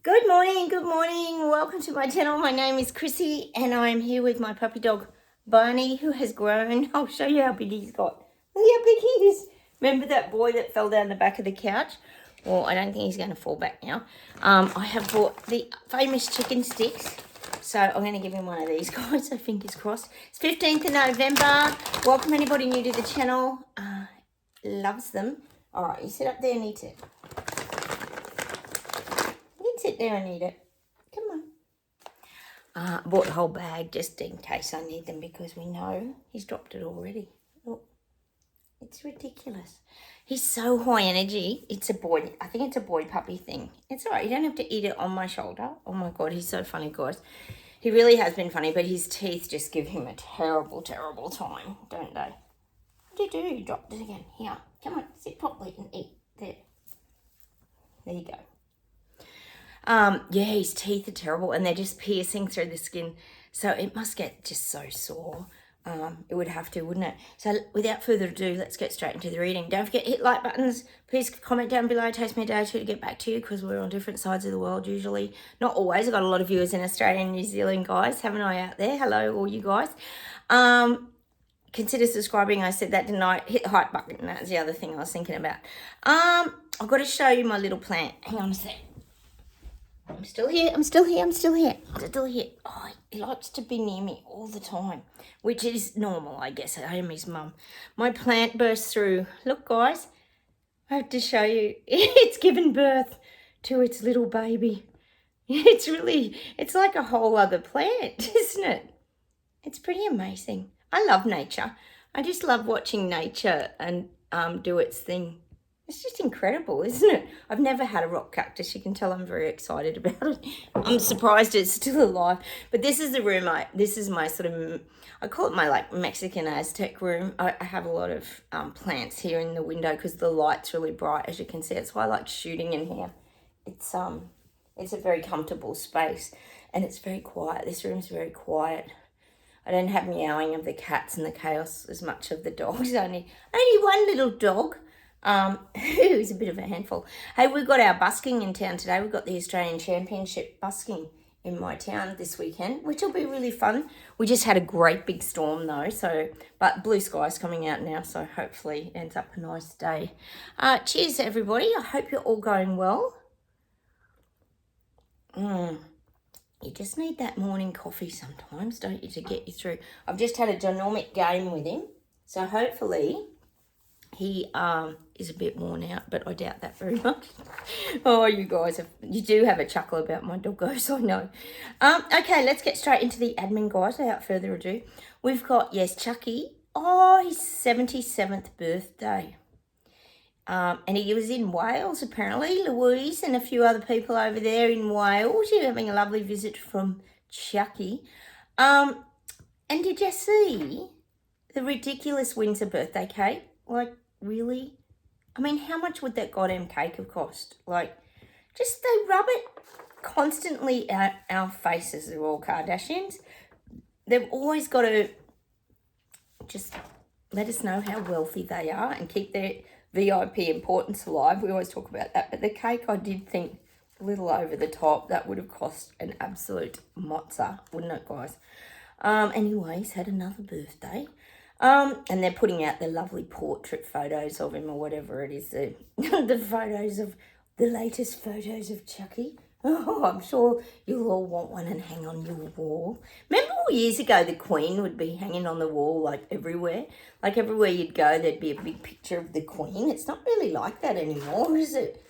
Good morning. Welcome to my channel. My name is Chrissy and I'm here with my puppy dog Barney, who has grown. I'll show you how big he's got. Look how big he is. Remember that boy that fell down the back of the couch? Well, I don't think he's going to fall back now. I have bought the famous chicken sticks. So I'm going to give him one of these guys, so fingers crossed. It's 15th of November. Welcome anybody new to the channel. Loves them. All right, you sit up there and eat it. Sit there and eat it. Come on. I bought the whole bag just in case I need them because we know he's dropped it already. Look, it's ridiculous. He's so high energy. It's a boy. I think it's a boy puppy thing. It's all right. You don't have to eat it on my shoulder. Oh, my God. He's so funny, guys. He really has been funny, but his teeth just give him a terrible, terrible time, don't they? What do you do? You dropped it again. Here. Come on. Sit properly and eat. There. There you go. Yeah, his teeth are terrible and they're just piercing through the skin. So it must get just so sore. It would have to, wouldn't it? So without further ado, let's get straight into the reading. Don't forget, hit like buttons. Please comment down below. It takes me a day or two to get back to you because we're on different sides of the world usually. Not always. I've got a lot of viewers in Australia and New Zealand, guys. Have an eye out there. Hello, all you guys. Consider subscribing. I said that tonight. Hit the hype button. That's the other thing I was thinking about. I've got to show you my little plant. Hang on a sec. I'm still here. Oh, he likes to be near me all the time, which is normal, I guess. I am his mum. My plant burst through. Look, guys, I have to show you. It's given birth to its little baby. It's like a whole other plant, isn't it? It's pretty amazing. I love nature. I just love watching nature and do its thing. It's just incredible, isn't it? I've never had a rock cactus. You can tell I'm very excited about it. I'm surprised it's still alive. But this is the room. This is my sort of, I call it my like Mexican Aztec room. I have a lot of plants here in the window because the light's really bright, as you can see. That's why I like shooting in here. It's a very comfortable space and it's very quiet. This room's very quiet. I don't have meowing of the cats and the chaos as much of the dogs. Only one little dog. Who's a bit of a handful. Hey, we've got our busking in town today. We've got the Australian Championship busking in my town this weekend, which will be really fun. We just had a great big storm though, but blue sky's coming out now, so hopefully ends up a nice day. Cheers everybody. I hope you're all going well. You just need that morning coffee sometimes, don't you, to get you through. I've just had a genomic game with him, so hopefully he is a bit worn out, but I doubt that very much. Oh, you guys, you do have a chuckle about my doggos, I know. Okay, let's get straight into the admin, guys, without further ado. We've got, yes, Chucky. Oh, his 77th birthday. And he was in Wales, apparently. Louise and a few other people over there in Wales. You're having a lovely visit from Chucky. And did you see the ridiculous Windsor birthday cake? Like, really? I mean, how much would that goddamn cake have cost? Like, just they rub it constantly at our faces, the Royal Kardashians. They've always got to just let us know how wealthy they are and keep their VIP importance alive. We always talk about that. But the cake, I did think a little over the top. That would have cost an absolute mozza, wouldn't it, guys? Anyways, had another birthday. And they're putting out the lovely portrait photos of him or whatever it is, the photos of the latest photos of Chucky. Oh, I'm sure you'll all want one and hang on your wall. Remember years ago the Queen would be hanging on the wall like everywhere? Like everywhere you'd go there'd be a big picture of the Queen. It's not really like that anymore, is it?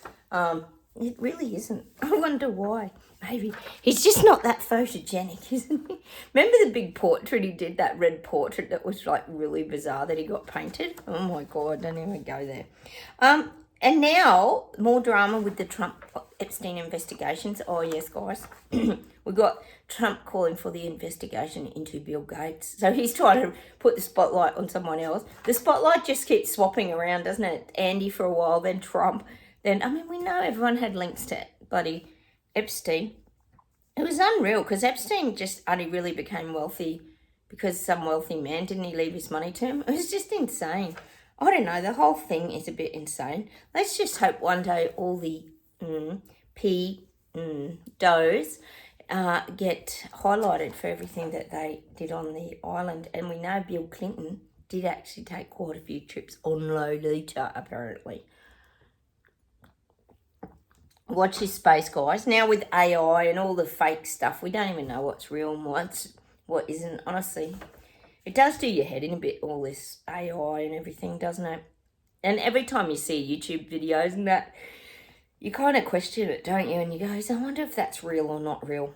It really isn't. I wonder why. Maybe he's just not that photogenic, isn't he? Remember the big portrait he did, that red portrait that was like really bizarre that he got painted? Oh my God, don't even go there. And now more drama with the Trump Epstein investigations. Oh yes, guys. We've got Trump calling for the investigation into Bill Gates. So he's trying to put the spotlight on someone else. The spotlight just keeps swapping around, doesn't it? Andy for a while, then Trump. Then, I mean, we know everyone had links to bloody Epstein. It was unreal because Epstein just only really became wealthy because some wealthy man, didn't he leave his money to him? It was just insane. I don't know, the whole thing is a bit insane. Let's just hope one day all the does get highlighted for everything that they did on the island. And we know Bill Clinton did actually take quite a few trips on Lolita, apparently. Watch this space, guys. Now with AI and all the fake stuff, we don't even know what's real and what isn't, honestly. It does do your head in a bit, all this AI and everything, doesn't it? And every time you see YouTube videos and that, you kind of question it, don't you? And you go, I wonder if that's real or not real.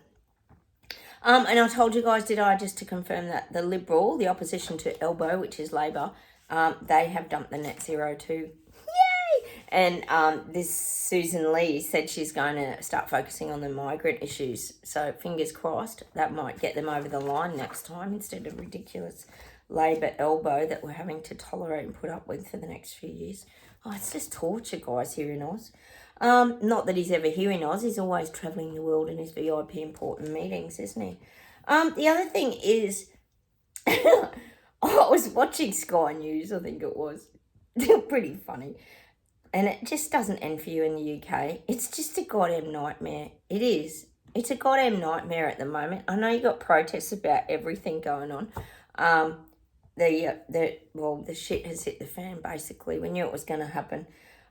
And I told you guys, did I, just to confirm that the Liberal, the opposition to Elbow, which is Labor, they have dumped the net zero too. Yay! And this Susan Lee said she's going to start focusing on the migrant issues. So fingers crossed, that might get them over the line next time instead of ridiculous Labor elbow that we're having to tolerate and put up with for the next few years. Oh, it's just torture, guys, here in Oz. Not that he's ever here in Oz. He's always travelling the world in his VIP important meetings, isn't he? The other thing is, I was watching Sky News, I think it was. Pretty funny. And it just doesn't end for you in the UK. It's just a goddamn nightmare. It is. It's a goddamn nightmare at the moment. I know you got protests about everything going on. The shit has hit the fan, basically. We knew it was going to happen.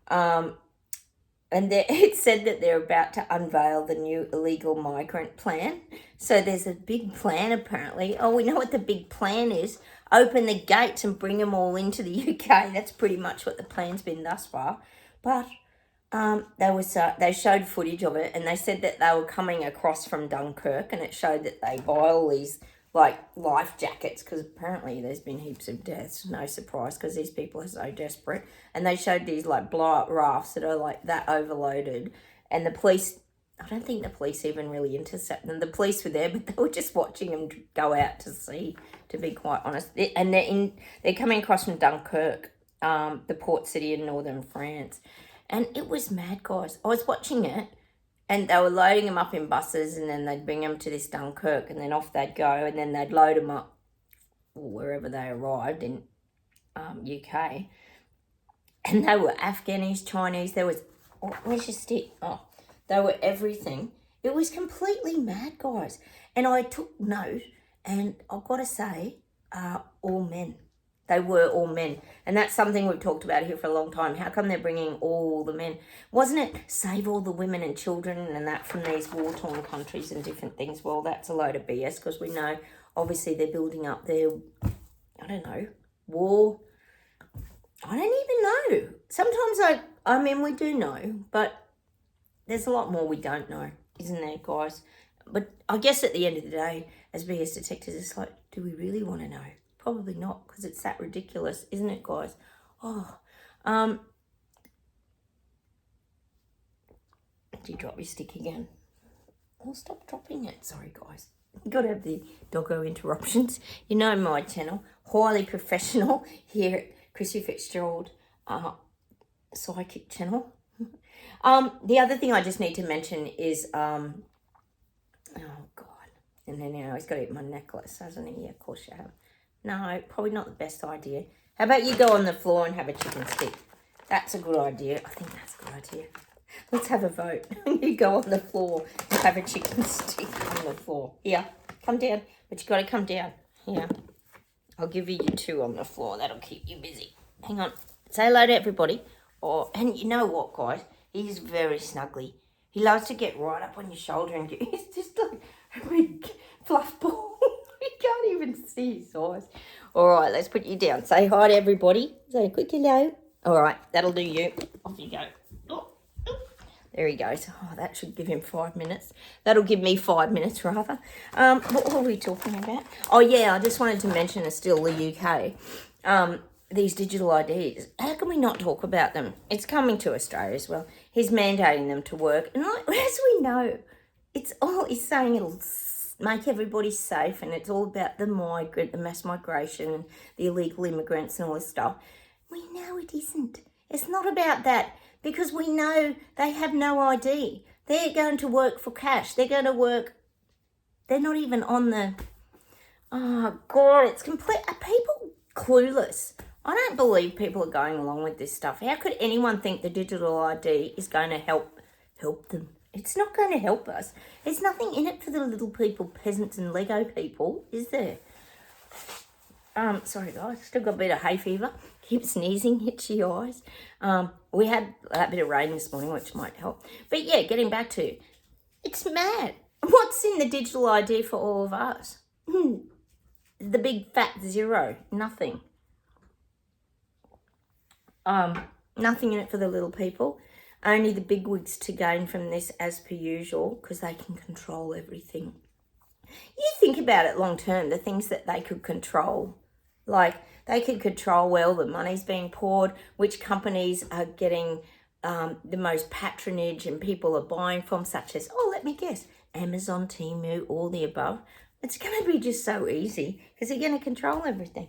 And it said that they're about to unveil the new illegal migrant plan. So there's a big plan, apparently. Oh, we know what the big plan is. Open the gates and bring them all into the UK. That's pretty much what the plan's been thus far. But they showed footage of it, and they said that they were coming across from Dunkirk, and it showed that they buy all these life jackets, because apparently there's been heaps of deaths. No surprise, because these people are so desperate. And they showed these blow up rafts that are that overloaded, and the police, I don't think the police even really intercepted them. The police were there, but they were just watching them go out to sea, to be quite honest. And they're coming across from Dunkirk, the port city in northern France, and it was mad, guys. I was watching it. And they were loading them up in buses, and then they'd bring them to this Dunkirk, and then off they'd go, and then they'd load them up wherever they arrived in UK. And they were Afghanis, Chinese, there was, where's your stick? Oh, they were everything. It was completely mad, guys. And I took note, and I've got to say, all men. They were all men. And that's something we've talked about here for a long time. How come they're bringing all the men? Wasn't it save all the women and children and that from these war-torn countries and different things? Well, that's a load of BS, because we know, obviously, they're building up their, I don't know, war. I don't even know. Sometimes I mean, we do know, but there's a lot more we don't know, isn't there, guys? But I guess at the end of the day, as BS detectives, it's do we really want to know? Probably not, because it's that ridiculous, isn't it, guys? Oh, did you drop your stick again? Oh, stop dropping it. Sorry, guys. You've got to have the doggo interruptions. You know my channel, highly professional here at Chrissy Fitzgerald psychic channel. The other thing I just need to mention is, oh, God. And then, he's got to eat my necklace, hasn't he? Yeah, of course you have. No, probably not the best idea. How about you go on the floor and have a chicken stick? That's a good idea. I think that's a good idea. Let's have a vote. You go on the floor and have a chicken stick on the floor. Here, come down. But you got to come down. Here. I'll give you 2 on the floor. That'll keep you busy. Hang on. Say hello to everybody. Oh, and you know what, guys? He's very snuggly. He loves to get right up on your shoulder and he's just like a big fluff ball. You can't even see his eyes. All right, let's put you down. Say hi to everybody. Say a quick hello. All right, that'll do you. Off you go. Oh, there he goes. Oh, that should give him 5 minutes. That'll give me 5 minutes, rather. What were we talking about? Oh, yeah, I just wanted to mention still the UK. These digital IDs. How can we not talk about them? It's coming to Australia as well. He's mandating them to work. And as we know, he's saying it'll make everybody safe, and it's all about the mass migration, and the illegal immigrants and all this stuff. We know it isn't. It's not about that, because we know they have no ID. They're going to work for cash. They're going to work. They're not even on the. Oh God, it's complete. Are people clueless? I don't believe people are going along with this stuff. How could anyone think the digital ID is going to help them? It's not going to help us. There's nothing in it for the little people, peasants and Lego people, is there? Sorry guys, still got a bit of hay fever. Keep sneezing, itchy eyes. We had that bit of rain this morning, which might help. But yeah, getting back to, it's mad. What's in the digital idea for all of us? The big fat zero, nothing. Nothing in it for the little people. Only the bigwigs to gain from this as per usual, because they can control everything. You think about it long term, the things that they could control. Like, they could control where all the money's being poured, which companies are getting the most patronage and people are buying from, such as, let me guess, Amazon, Temu, all the above. It's going to be just so easy because they're going to control everything.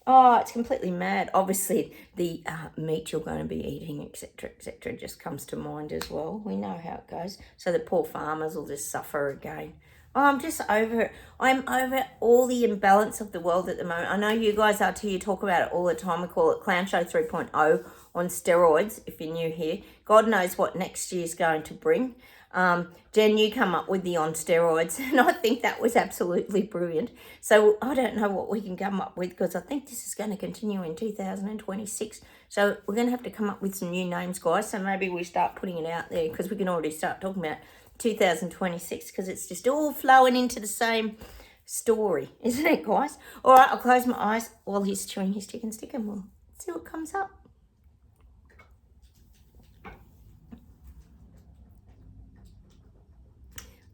Oh, it's completely mad. Obviously, the meat you're going to be eating, etc., just comes to mind as well. We know how it goes. So the poor farmers will just suffer again. Oh, I'm just over it. I'm over all the imbalance of the world at the moment. I know you guys are too. You talk about it all the time. We call it Clown Show 3.0 on steroids, if you're new here. God knows what next year's going to bring. Jen, you come up with the on steroids, and I think that was absolutely brilliant. So I don't know what we can come up with, because I think this is going to continue in 2026. So we're going to have to come up with some new names, guys. So maybe we start putting it out there, because we can already start talking about 2026, because it's just all flowing into the same story, isn't it, guys? All right, I'll close my eyes while he's chewing his chicken stick, and we'll see what comes up.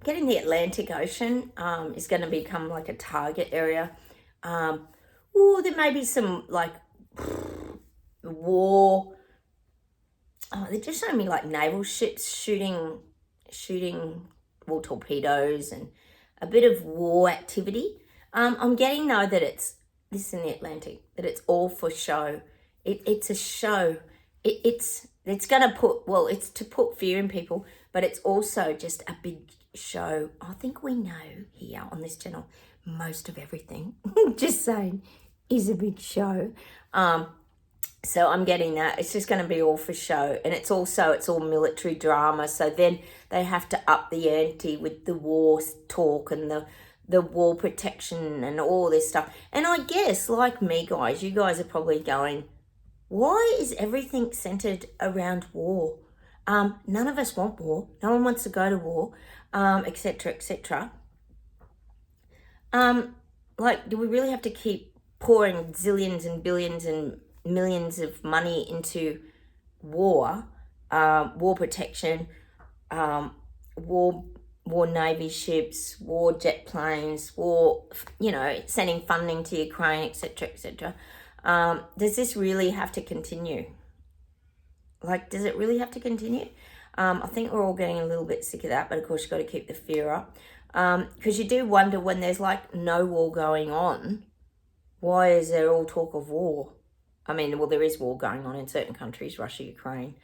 Getting the Atlantic Ocean is going to become like a target area. There may be some like war. They're just showing me like naval ships shooting torpedoes and a bit of war activity. I'm getting though that it's this in the Atlantic, that it's all for show. It's a show. It's going to put, it's to put fear in people, but it's also just a big show. I think we know here on this channel most of everything, just saying, is a big show. So I'm getting that. It's just going to be all for show. And it's all military drama. So then they have to up the ante with the war talk and the war protection and all this stuff. And I guess, like me, guys, you guys are probably going, why is everything centered around war? None of us want war. No one wants to go to war, etc., etc. Do we really have to keep pouring zillions and billions and millions of money into war protection, war navy ships, war jet planes, sending funding to Ukraine, etc., etc. Does this really have to continue? Does it really have to continue? I think we're all getting a little bit sick of that, but of course you've got to keep the fear up. Because you do wonder, when there's no war going on, why is there all talk of war? I mean, there is war going on in certain countries, Russia, Ukraine,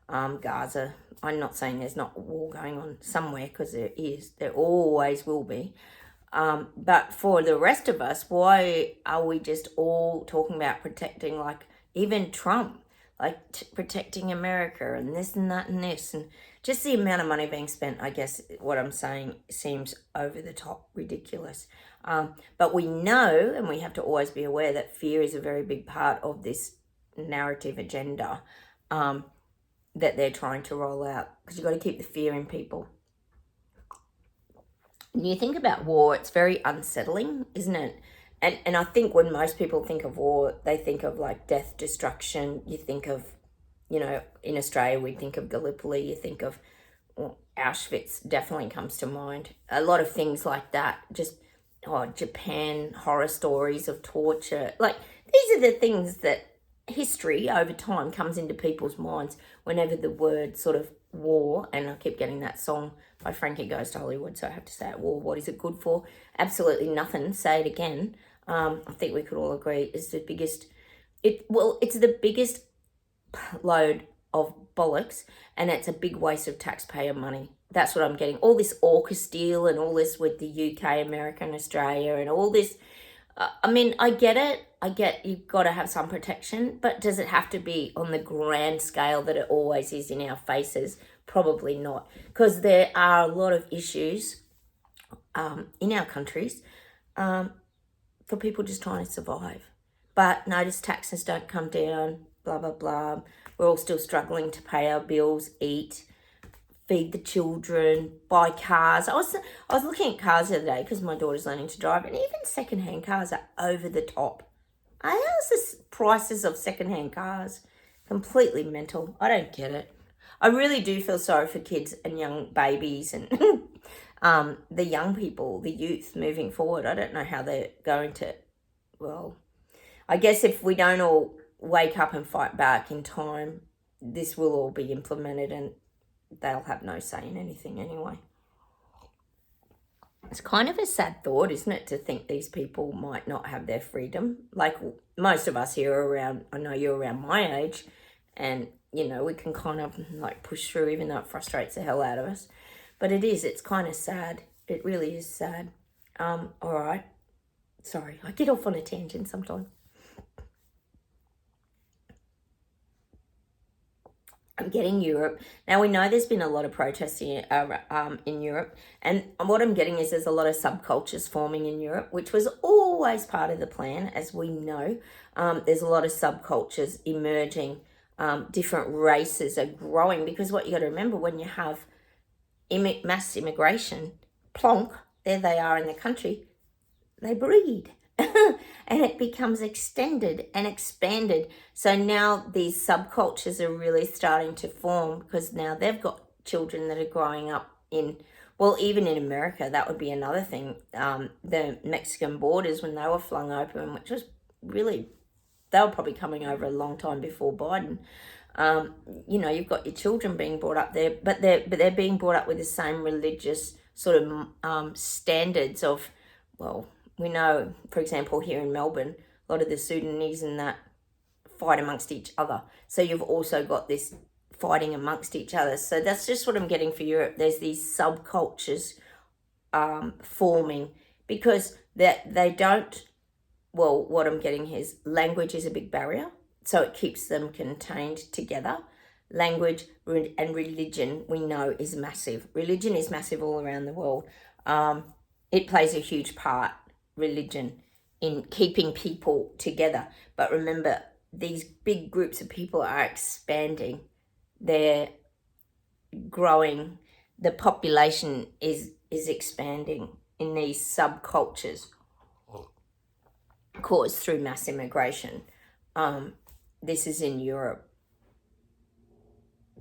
Gaza. I'm not saying there's not war going on somewhere, because there is. There always will be. But for the rest of us, why are we just all talking about protecting, even Trump, protecting America and this and that and this, and just the amount of money being spent, I guess what I'm saying seems over the top ridiculous. But we know, and we have to always be aware, that fear is a very big part of this narrative agenda that they're trying to roll out, because you've got to keep the fear in people. When you think about war, it's very unsettling, isn't it? And I think when most people think of war, they think of death, destruction. You think of, in Australia, we think of Gallipoli. You think of Auschwitz, definitely comes to mind. A lot of things like that. Just, Japan, horror stories of torture. These are the things that history over time comes into people's minds whenever the word sort of war, and I keep getting that song by Frankie Goes to Hollywood, so I have to say it, war, what is it good for? Absolutely nothing. Say it again. I think we could all agree it's the biggest, it's the biggest load of bollocks, and it's a big waste of taxpayer money. That's what I'm getting. All this AUKUS deal and all this with the UK, America and Australia and all this. I get it. I get you've got to have some protection, but does it have to be on the grand scale that it always is in our faces, Probably not, because there are a lot of issues in our countries for people just trying to survive. But notice taxes don't come down, blah, blah, blah. We're all still struggling to pay our bills, eat, feed the children, buy cars. I was looking at cars the other day because my daughter's learning to drive, and even secondhand cars are over the top. How's the prices of secondhand cars? Completely mental. I don't get it. I really do feel sorry for kids and young babies and the young people, the youth moving forward. I don't know how they're going to, well, I guess if we don't all wake up and fight back in time, this will all be implemented and they'll have no say in anything anyway. It's kind of a sad thought, isn't it, to think these people might not have their freedom. Like most of us here are around, I know you're around my age, and, you know, we can kind of like push through even though it frustrates the hell out of us. But it's kind of sad. It really is sad. All right. Sorry, I get off on a tangent sometimes. I'm getting Europe. Now, we know there's been a lot of protests in Europe. And what I'm getting is there's a lot of subcultures forming in Europe, which was always part of the plan, as we know. There's a lot of subcultures emerging. Different races are growing, because what you got to remember, when you have mass immigration, plonk, there they are in the country, they breed. And it becomes extended and expanded. So now these subcultures are really starting to form, because now they've got children that are growing up in, well, even in America, that would be another thing. The Mexican borders, when they were flung open, which was really, they were probably coming over a long time before Biden. You know, you've got your children being brought up there, but they're being brought up with the same religious sort of standards of, well, we know, for example, here in Melbourne, a lot of the Sudanese and that fight amongst each other. So you've also got this fighting amongst each other. So that's just what I'm getting for Europe. There's these subcultures forming, because they don't, well, what I'm getting here is language is a big barrier. So it keeps them contained together. Language and religion, we know, is massive. Religion is massive all around the world. It plays a huge part, religion, in keeping people together. But remember, these big groups of people are expanding. They're growing. The population is expanding in these subcultures caused through mass immigration. This is in Europe.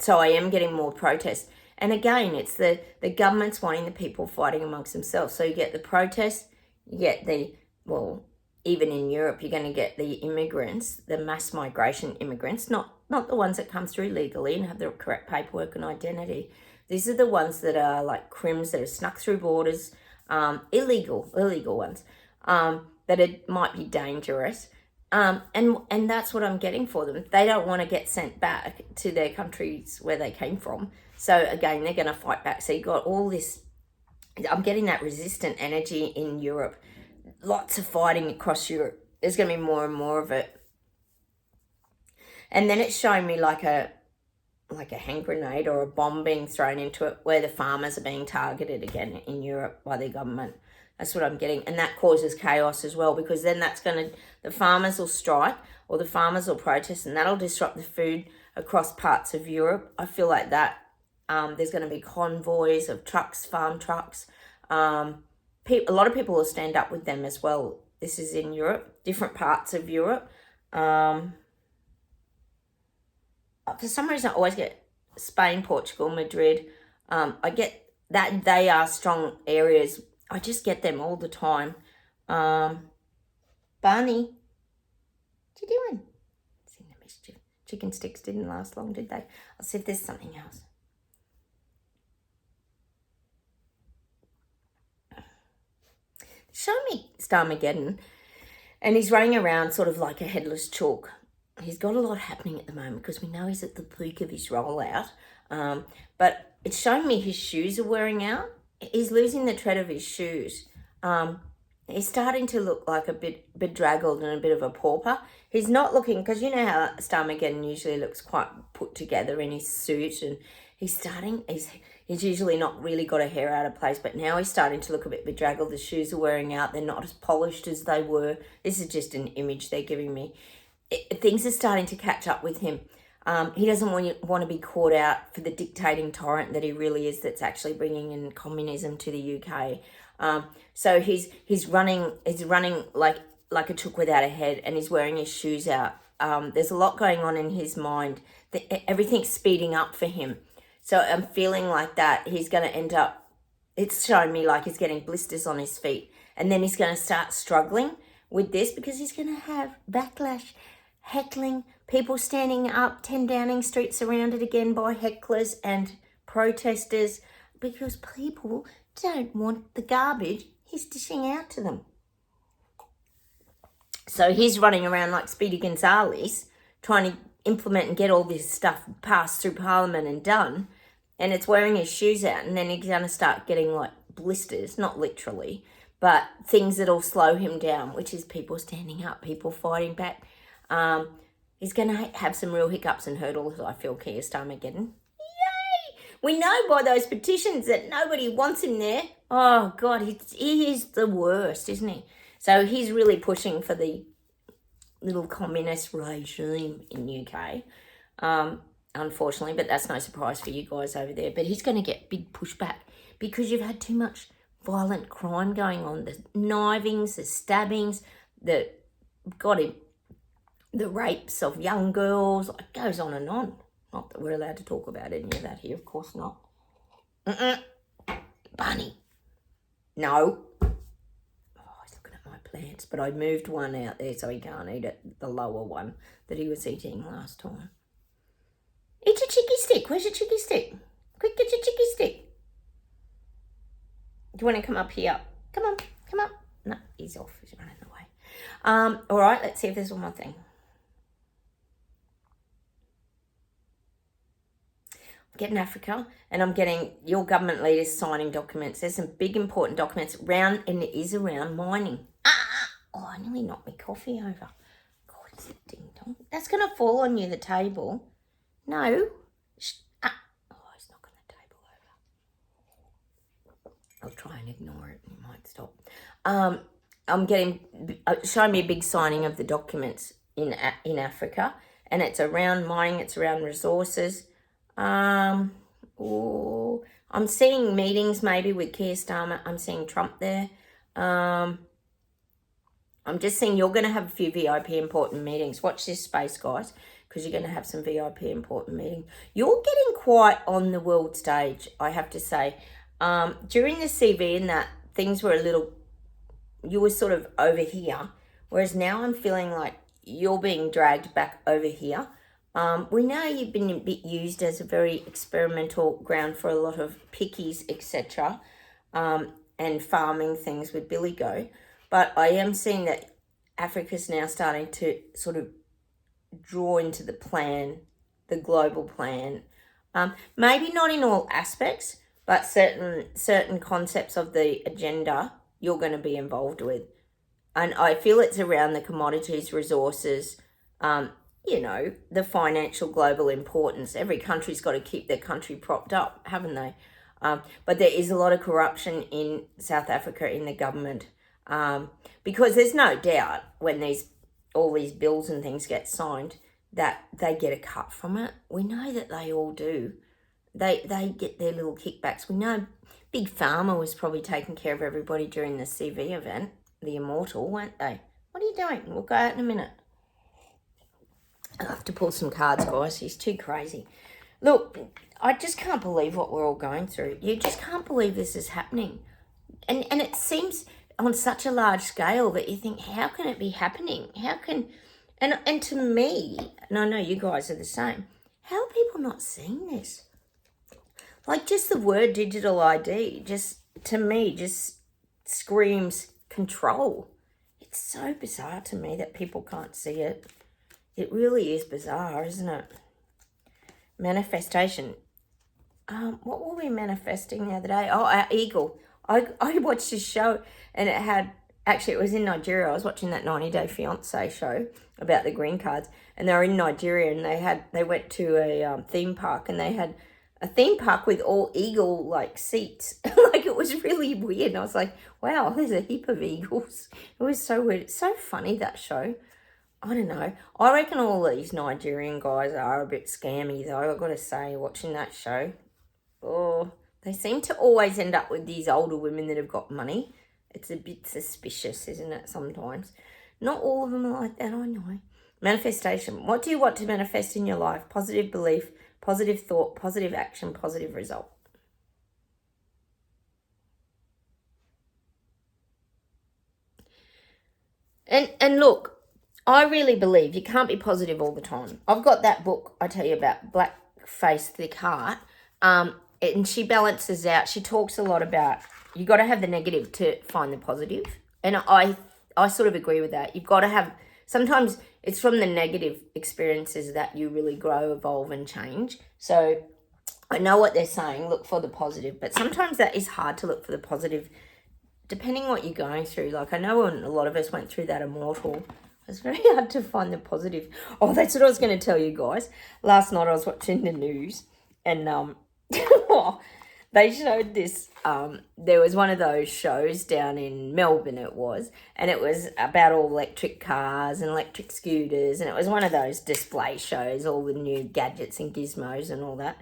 So I am getting more protests. And again, it's the government's wanting the people fighting amongst themselves. So you get the protests, you get the, well, even in Europe, you're going to get the immigrants, the mass migration immigrants, not the ones that come through legally and have the correct paperwork and identity. These are the ones that are like crims that are snuck through borders, illegal ones, that might be dangerous. And that's what I'm getting for them. They don't want to get sent back to their countries where they came from. So again, they're going to fight back. So you got all this, I'm getting that resistant energy in Europe. Lots of fighting across Europe. There's going to be more and more of it. And then it's showing me like a hand grenade or a bomb being thrown into it, where the farmers are being targeted again in Europe by the government. That's what I'm getting. And that causes chaos as well, because then the farmers will strike, or the farmers will protest, and that'll disrupt the food across parts of Europe. I feel like that. There's going to be convoys of trucks, farm trucks. A lot of people will stand up with them as well. This is in Europe, different parts of Europe. For some reason, I always get Spain, Portugal, Madrid. I get that they are strong areas. I just get them all the time. Barney, what you doing? It's in the mischief. Chicken sticks didn't last long, did they? I'll see if there's something else. Show me Starmageddon, and he's running around sort of like a headless chalk. He's got a lot happening at the moment, because we know he's at the peak of his rollout. But it's showing me his shoes are wearing out. He's losing the tread of his shoes. He's starting to look like a bit bedraggled and a bit of a pauper. He's not looking, because you know how Starmageddon usually looks quite put together in his suit, and He's usually not really got a hair out of place, but now he's starting to look a bit bedraggled. The shoes are wearing out. They're not as polished as they were. This is just an image they're giving me. Things are starting to catch up with him. He doesn't want to be caught out for the dictating tyrant that he really is, that's actually bringing in communism to the UK. So he's running like a chook without a head, and he's wearing his shoes out. There's a lot going on in his mind. Everything's speeding up for him. So I'm feeling like that he's going to end up, it's showing me like he's getting blisters on his feet. And then he's going to start struggling with this because he's going to have backlash, heckling, people standing up 10 Downing Street surrounded again by hecklers and protesters because people don't want the garbage he's dishing out to them. So he's running around like Speedy Gonzales trying to implement and get all this stuff passed through Parliament and done, and it's wearing his shoes out, and then he's going to start getting like blisters, not literally, but things that'll slow him down, which is people standing up, people fighting back. He's going to have some real hiccups and hurdles, I feel, Keir Starmer getting. Yay! We know by those petitions that nobody wants him there. Oh, God, he is the worst, isn't he? So he's really pushing for the little communist regime in UK, unfortunately, but that's no surprise for you guys over there. But he's going to get big pushback because you've had too much violent crime going on. The knivings, the stabbings, the rapes of young girls. It goes on and on. Not that we're allowed to talk about any of that here, of course not. Bunny. No. Plants, but I moved one out there so he can't eat it, the lower one that he was eating last time. Eat your chicky stick. Where's your chicky stick? Quick, get your chicky stick. Do you want to come up here? Come on, come up. No, he's off. He's running away. All right, let's see if there's one more thing. I'm getting Africa, and I'm getting your government leaders signing documents. There's some big important documents around, and it is around mining. Oh, I nearly knocked my coffee over. God, it's a ding dong. That's going to fall on you, the table. No. Oh, he's knocking the table over. I'll try and ignore it. It might stop. I'm getting, showing me a big signing of the documents in Africa, and it's around mining, it's around resources. I'm seeing meetings maybe with Keir Starmer. I'm seeing Trump there. I'm just seeing you're going to have a few VIP important meetings. Watch this space, guys, because you're going to have some VIP important meetings. You're getting quite on the world stage, I have to say. During the CV and that, things were you were sort of over here, whereas now I'm feeling like you're being dragged back over here. We know you've been a bit used as a very experimental ground for a lot of pickies, etc., and farming things with Billy Go. But I am seeing that Africa's now starting to sort of draw into the plan, the global plan. Maybe not in all aspects, but certain concepts of the agenda you're going to be involved with. And I feel it's around the commodities, resources, the financial global importance. Every country's got to keep their country propped up, haven't they? But there is a lot of corruption in South Africa in the government. Because there's no doubt when all these bills and things get signed that they get a cut from it. We know that they all do. They get their little kickbacks. We know Big Pharma was probably taking care of everybody during the CV event, the Immortal, weren't they? What are you doing? We'll go out in a minute. I'll have to pull some cards, guys. He's too crazy. Look, I just can't believe what we're all going through. You just can't believe this is happening. And it seems on such a large scale that you think, how can it be happening? And to me, and I know you guys are the same, how are people not seeing this? Like just the word digital ID, just to me, just screams control. It's so bizarre to me that people can't see it. It really is bizarre, isn't it? Manifestation. What were we manifesting the other day? Oh, our eagle. I watched this show and it was in Nigeria. I was watching that 90 Day Fiancé show about the green cards, and they were in Nigeria and they went to a theme park, and they had a theme park with all eagle like seats. Like it was really weird. And I was like, wow, there's a heap of eagles. It was so weird. It's so funny, that show. I don't know. I reckon all these Nigerian guys are a bit scammy though, I've got to say, watching that show. Oh, they seem to always end up with these older women that have got money. It's a bit suspicious, isn't it, sometimes? Not all of them are like that, I know. Manifestation. What do you want to manifest in your life? Positive belief, positive thought, positive action, positive result. And look, I really believe you can't be positive all the time. I've got that book I tell you about, Black Face, Thick Heart, and she balances out. She talks a lot about you got to have the negative to find the positive, and I sort of agree with that. You've got to have, sometimes it's from the negative experiences that you really grow, evolve, and change. So I know what they're saying, look for the positive, but sometimes that is hard to look for the positive depending what you're going through. Like I know when a lot of us went through that immortal, it's very hard to find the positive. Oh, that's what I was going to tell you guys. Last night I was watching the news and they showed this, there was one of those shows down in Melbourne it was, and it was about all electric cars and electric scooters, and it was one of those display shows, all the new gadgets and gizmos and all that.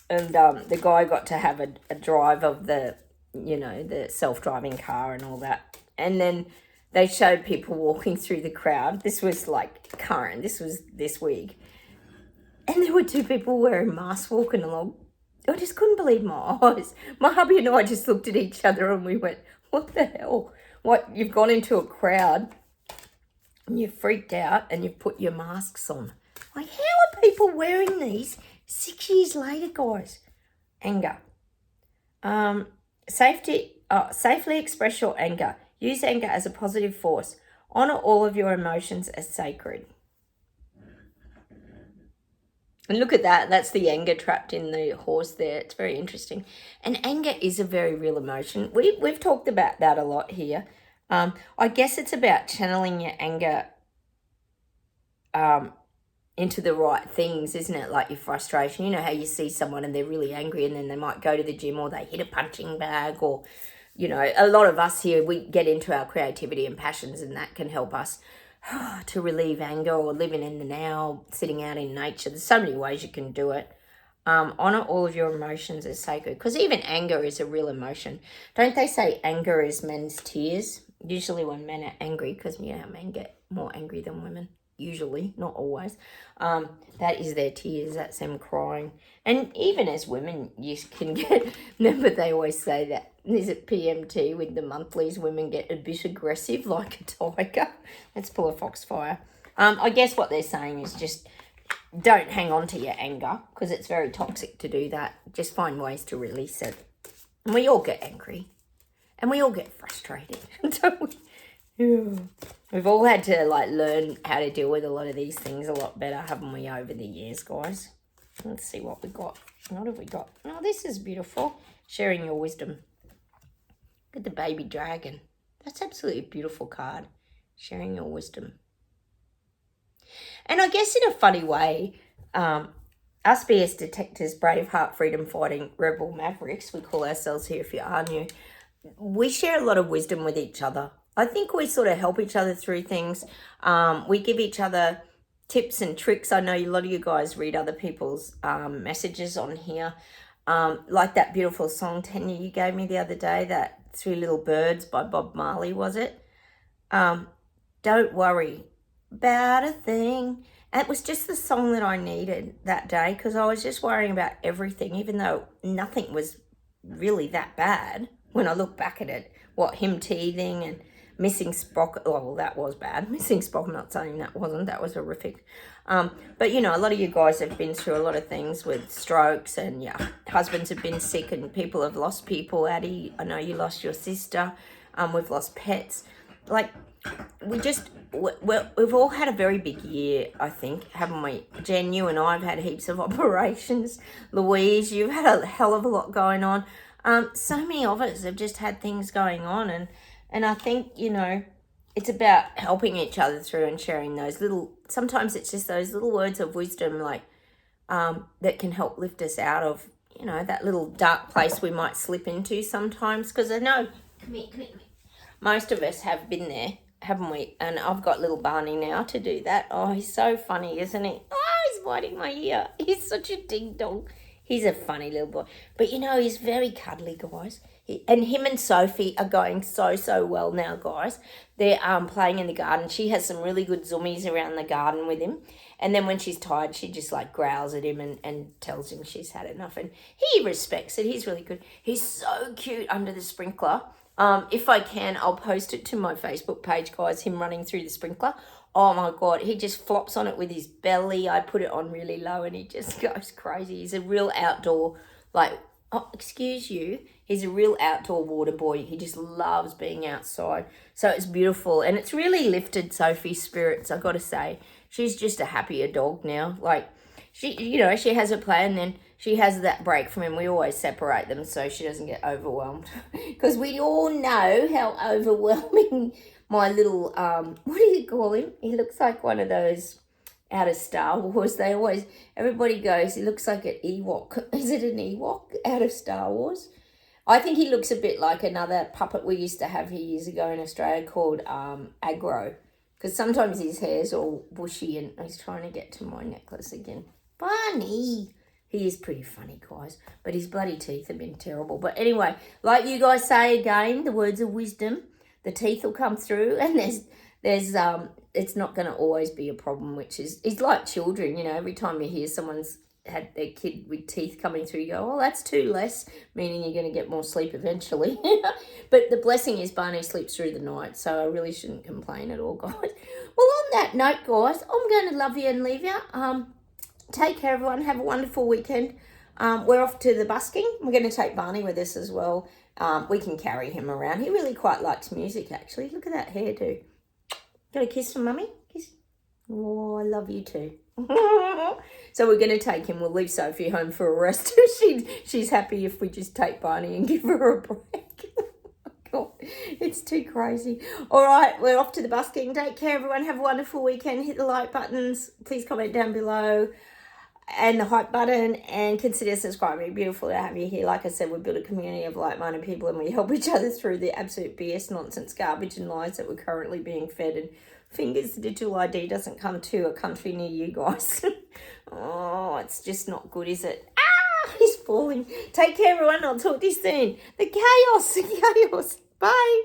And the guy got to have a drive of the, the self-driving car and all that. And then they showed people walking through the crowd. This was like current. This was this week. And there were two people wearing masks walking along. I just couldn't believe my eyes. My hubby and I just looked at each other and we went, what the hell? What, you've gone into a crowd and you've freaked out and you've put your masks on. Like, how are people wearing these 6 years later, guys? Anger. Safely express your anger. Use anger as a positive force. Honor all of your emotions as sacred. And look at that. That's the anger trapped in the horse there. It's very interesting. And anger is a very real emotion. We've talked about that a lot here. I guess it's about channeling your anger into the right things, isn't it? Like your frustration. You know how you see someone and they're really angry and then they might go to the gym or they hit a punching bag, or a lot of us here, we get into our creativity and passions, and that can help us to relieve anger, or living in the now, sitting out in nature. There's so many ways you can do it. Honor all of your emotions as sacred, because even anger is a real emotion. Don't they say anger is men's tears? Usually when men are angry, because men get more angry than women. Usually, not always. That is their tears. That's them crying. And even as women, you can get, remember they always say that, is it PMT with the monthlies, women get a bit aggressive like a tiger. Let's pull a foxfire. I guess what they're saying is just don't hang on to your anger, because it's very toxic to do that. Just find ways to release it. And we all get angry. And we all get frustrated, don't we? Yeah. We've all had to learn how to deal with a lot of these things a lot better, haven't we, over the years, guys? Let's see what we got. What have we got? Oh, this is beautiful. Sharing your wisdom. Look at the baby dragon. That's absolutely a beautiful card. Sharing your wisdom. And I guess in a funny way, us BS detectives, Braveheart, freedom fighting, rebel mavericks, we call ourselves here if you are new, we share a lot of wisdom with each other. I think we sort of help each other through things. We give each other tips and tricks. I know a lot of you guys read other people's messages on here. Like that beautiful song, Tanya, you gave me the other day, that Three Little Birds by Bob Marley, was it? Don't worry about a thing. And it was just the song that I needed that day, because I was just worrying about everything, even though nothing was really that bad when I look back at it. What, him teething and missing sprocket. Well, that was bad. Missing sprocket, I'm not saying that wasn't. That was horrific. But, a lot of you guys have been through a lot of things with strokes, and, husbands have been sick and people have lost people. Addie, I know you lost your sister. We've lost pets. We've all had a very big year, I think, haven't we? Jen, you and I have had heaps of operations. Louise, you've had a hell of a lot going on. So many of us have just had things going on, and I think, it's about helping each other through and sharing those sometimes it's just those little words of wisdom, like, that can help lift us out of, you know, that little dark place we might slip into sometimes. Because I know, come here, most of us have been there, haven't we? And I've got little Barney now to do that. Oh, he's so funny, isn't he? Oh, he's biting my ear. He's such a ding dong. He's a funny little boy. But, you know, he's very cuddly, guys. And him and Sophie are going so well now, guys. They're playing in the garden. She has some really good zoomies around the garden with him. And then when she's tired, she just, like, growls at him and tells him she's had enough. And he respects it. He's really good. He's so cute under the sprinkler. If I can, I'll post it to my Facebook page, guys, him running through the sprinkler. Oh, my God. He just flops on it with his belly. I put it on really low and he just goes crazy. He's a real outdoor, like, oh, excuse you. He's a real outdoor water boy. He just loves being outside. So it's beautiful. And it's really lifted Sophie's spirits, I got to say. She's just a happier dog now. Like, she, you know, she has a play and then she has that break from him. We always separate them so she doesn't get overwhelmed. Because we all know how overwhelming my little, what do you call him? He looks like one of those out of Star Wars. They always, everybody goes, he looks like an Ewok. Is it an Ewok out of Star Wars? I think he looks a bit like another puppet we used to have here years ago in Australia called Agro. Because sometimes his hair's all bushy and he's trying to get to my necklace again. Bunny! He is pretty funny, guys. But his bloody teeth have been terrible. But anyway, like you guys say again, the words of wisdom, the teeth will come through and there's it's not going to always be a problem, which is, it's like children, you know, every time you hear someone's had their kid with teeth coming through, you go, oh, that's two less, meaning you're going to get more sleep eventually. But the blessing is Barney sleeps through the night, so I really shouldn't complain at all, guys. Well, on that note, guys, I'm going to love you and leave you. Take care, everyone. Have a wonderful weekend. We're off to the busking. We're going to take Barney with us as well. We can carry him around. He really quite likes music, actually. Look at that hairdo. Got a kiss from Mummy? Kiss. Oh, I love you too. So we're going to take him. We'll leave Sophie home for a rest. She's happy if we just take Barney and give her a break. God, it's too crazy. All right, we're off to the busking. Take care, everyone. Have a wonderful weekend. Hit the like buttons. Please comment down below. And the hype button, and consider subscribing. Beautiful to have you here. Like I said, we build a community of like-minded people and we help each other through the absolute BS, nonsense, garbage and lies that we're currently being fed. And fingers the digital ID doesn't come to a country near you guys. Oh, it's just not good, is it? Ah, he's falling. Take care, everyone. I'll talk to you soon. The chaos. Bye.